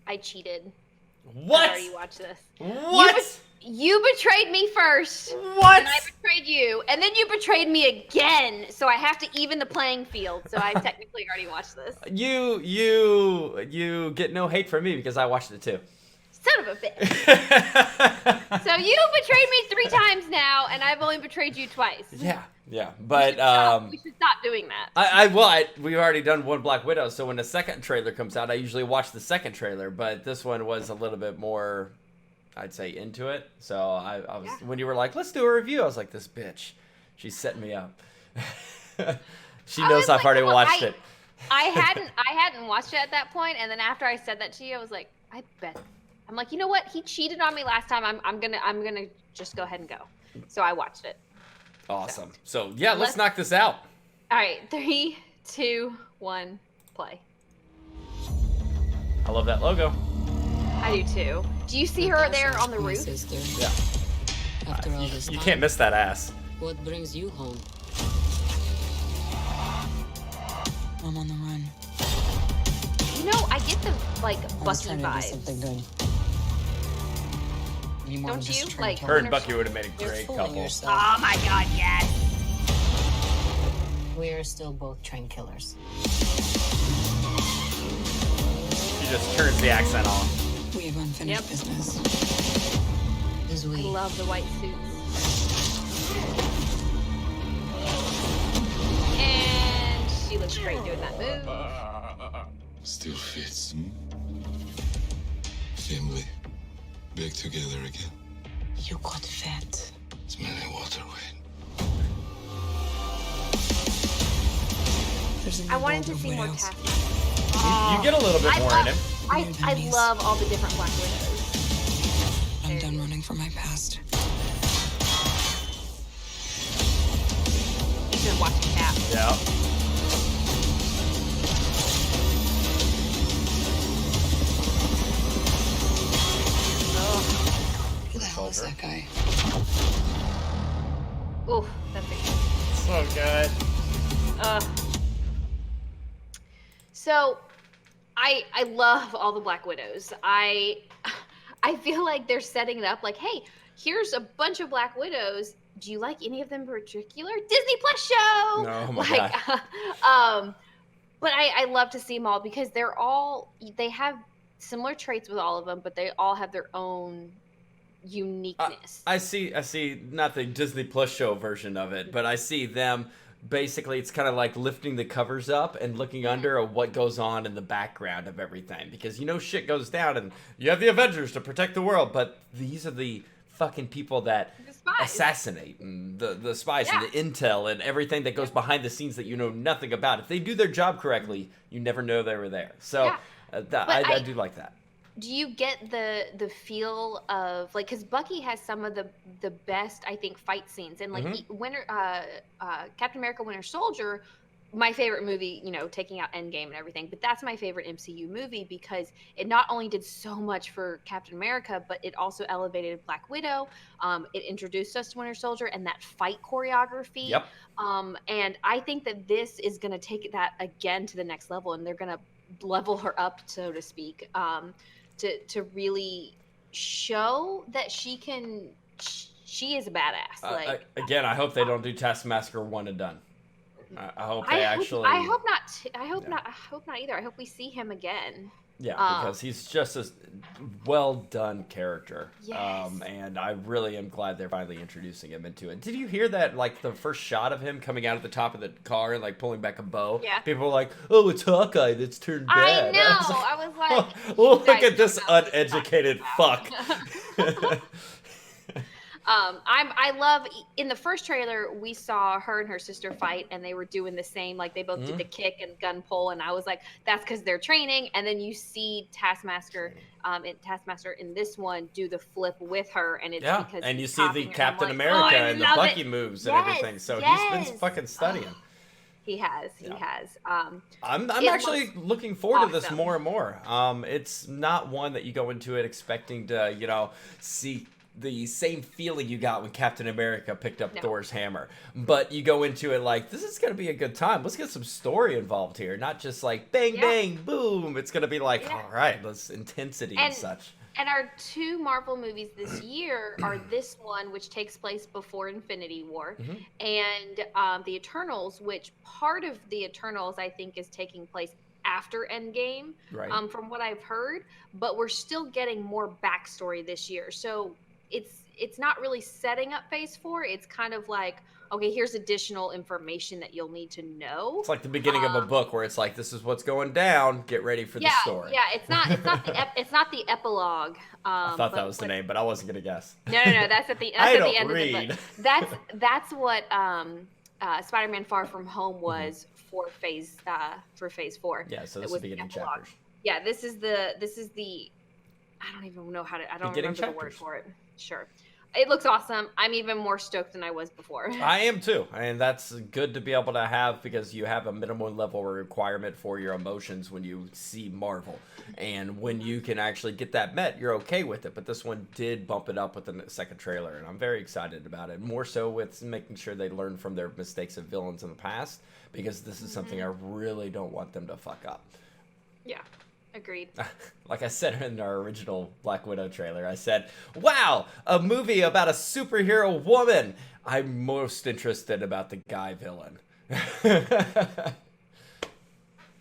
I cheated. What? I already watched this. What? You betrayed me first. What? And I betrayed you. And then you betrayed me again. So I have to even the playing field. So I technically already watched this. You get no hate from me because I watched it too. Son of a bitch. So you betrayed me 3 times now, and I've only betrayed you twice. Yeah, but we should stop doing that. we've already done one Black Widow, so when the second trailer comes out, I usually watch the second trailer, but this one was a little bit more, I'd say, into it. So I was when you were like, let's do a review, I was like, this bitch, she's setting me up. She knows I've already watched it. I hadn't watched it at that point, and then after I said that to you, I was like, I bet. I'm like, you know what? He cheated on me last time. I'm gonna just go ahead and go. So I watched it. Awesome. So yeah, let's knock this out. All right, 3, 2, 1, play. I love that logo. I do too. Do you see her there on the roof? Yeah. After all this You time, can't miss that ass. what brings you home? I'm on the run. You know, I get the Bucky Trying to do something vibes. good. You more Don't than just you? trying Like, to Her kill and Bucky would have made a You're great fooling couple. yourself. Oh my god, yes. We are still both trained killers. She just turns the accent on. We have unfinished Yep. business. As I we love the white suits. And she looks great doing that move. Still fits, hmm? Family, back together again. You got fat. Smelling water wet. There's a I new wanted to world of see more widows. Taskmaster. You get a little bit more in him. I love all the different Black Widows. I'm done running from my past. He's been watching Cap. Yeah. Who the hell is that guy? Ooh, that's big. So good. So, I love all the Black Widows. I feel like they're setting it up like, hey, here's a bunch of Black Widows. Do you like any of them in particular? Disney Plus show. Oh my God. But I love to see them all because they have similar traits with all of them, but they all have their own uniqueness. I see not the Disney Plus show version of it, but I see them basically, it's kind of like lifting the covers up and looking under at what goes on in the background of everything, because shit goes down and you have the Avengers to protect the world, but these are the fucking people that assassinate and the spies and the intel and everything that goes behind the scenes that you know nothing about. If they do their job correctly, you never know they were there. So I do like that. Do you get the feel of like, because Bucky has some of the best, I think, fight scenes, and like Captain America Winter Soldier, my favorite movie, taking out Endgame and everything, but that's my favorite MCU movie because it not only did so much for Captain America, but it also elevated Black Widow. It introduced us to Winter Soldier and that fight choreography. Yep. And I think that this is going to take that again to the next level, and they're going to level her up, so to speak, to really show that she is a badass. Again, I hope they don't do Taskmaster one and done. I hope they actually. I hope not. I hope not. I hope not either. I hope we see him again. Yeah, because he's just a well done character. Yes. And I really am glad they're finally introducing him into it. Did you hear that? Like the first shot of him coming out at the top of the car and like pulling back a bow. Yeah. People were like, "Oh, it's Hawkeye that's turned bad." I know. I was like, "Oh, look at this uneducated fuck." I love, in the first trailer we saw her and her sister fight, and they were doing the same, like they both did the kick and gun pull, and I was like, that's because they're training. And then you see Taskmaster in this one do the flip with her, and it's because and you he's see the copying her. Captain I'm like, America I and the love Bucky it. moves Yes, and everything. So he's been fucking studying. He has. I'm actually looking forward to this awesome. more and more. It's not one that you go into it expecting to, see the same feeling you got when Captain America picked up Thor's hammer. But you go into it like, this is going to be a good time. Let's get some story involved here. Not just like bang, bang, boom. It's going to be like, all right, let's intensity and such. And our 2 Marvel movies this year are this one, which takes place before Infinity War, and the Eternals, which part of the Eternals, I think, is taking place after Endgame, from what I've heard. But we're still getting more backstory this year. So it's not really setting up Phase 4. It's kind of like, okay, here's additional information that you'll need to know. It's like the beginning of a book where it's like, this is what's going down. Get ready for the story. Yeah, it's not the epilogue. I thought that was the name, but I wasn't gonna guess. No, that's at the end of the book. That's what Spider-Man: Far From Home was for Phase 4. Yeah, so this is the beginning chapters. Yeah, this is the I don't even know how to. I don't remember the word for it. Sure. It looks awesome. I'm even more stoked than I was before. I am too. And that's good to be able to have, because you have a minimum level requirement for your emotions when you see Marvel. And when you can actually get that met, you're okay with it. But this one did bump it up with the second trailer, and I'm very excited about it. More so with making sure they learn from their mistakes of villains in the past, because this is something I really don't want them to fuck up. Yeah. Agreed. Like I said in our original Black Widow trailer, I said, wow, a movie about a superhero woman. I'm most interested about the guy villain.